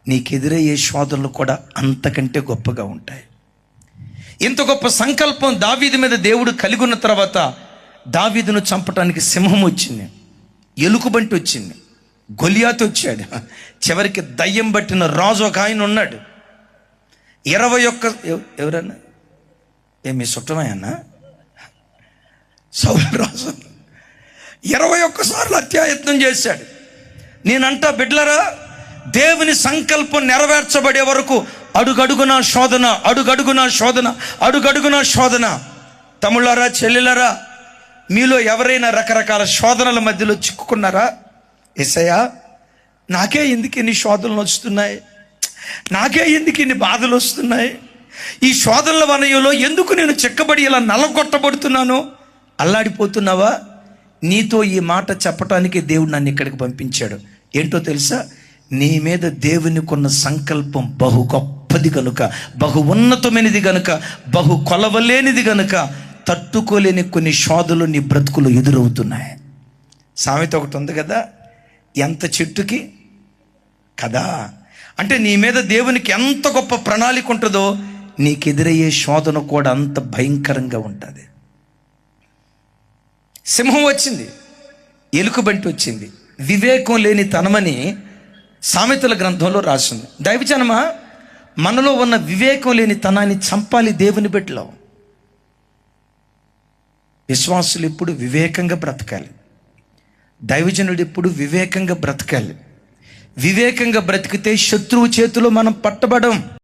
నీకెదురయ్యే శోధనలు కూడా అంతకంటే గొప్పగా ఉంటాయి. ఇంత గొప్ప సంకల్పం దావీదు మీద దేవుడు కలిగి ఉన్న తర్వాత దావీదును చంపటానికి సింహం వచ్చింది, ఎలుకబంటి వచ్చింది, గొలియాతు వచ్చాడు, చివరికి దయ్యం పట్టిన రాజు ఒక ఆయన ఉన్నాడు. 21 ఎవరన్నా ఏమి సుట్టమయ్యన్నా సౌలు రాజు 21 సార్లు హత్యాయత్నం చేశాడు. నేనంటా బిడ్డలరా, దేవుని సంకల్పం నెరవేర్చబడే వరకు అడుగడుగున శోధన, అడుగడుగున శోధన, అడుగడుగున శోధన. తమ్ముళ్ళారా, చెల్లెలరా, మీలో ఎవరైనా రకరకాల శోధనల మధ్యలో చిక్కుకున్నారా? యేసయ్యా, నాకే ఎందుకు ఇన్ని శోధనలు వస్తున్నాయి, నాకే ఎందుకు ఇన్ని బాధలు వస్తున్నాయి, ఈ శోధనల వలయంలో ఎందుకు నేను చిక్కబడి ఇలా నల్లగొట్టబడుతున్నాను అల్లాడిపోతున్నావా? నీతో ఈ మాట చెప్పటానికి దేవుడు నన్ను ఇక్కడికి పంపించాడు. ఏంటో తెలుసా? నీ మీద దేవునికున్న సంకల్పం బహు గొప్పది కనుక, బహు ఉన్నతమైనది కనుక, బహు కొలవలేనిది కనుక తట్టుకోలేని కొన్ని శోధనలు నీ బ్రతుకులు ఎదురవుతున్నాయి. సామెత ఒకటి ఉంది కదా, ఎంత చెట్టుకి కదా. అంటే నీ మీద దేవునికి ఎంత గొప్ప ప్రణాళిక ఉంటుందో నీకెదురయ్యే శోధన కూడా అంత భయంకరంగా ఉంటుంది. సింహం వచ్చింది, ఎలుకబంటి వచ్చింది, వివేకం లేని తనమని సామెతల గ్రంథంలో రాసింది. దైవజనమా, మనలో ఉన్న వివేకం లేని తనాన్ని చంపాలి దేవుని బిడ్డలో. విశ్వాసులు ఎప్పుడు వివేకంగా బ్రతకాలి, దైవజనుడు ఎప్పుడు వివేకంగా బ్రతకాలి. వివేకంగా బ్రతికితే శత్రువు చేతిలో మనం పట్టబడం.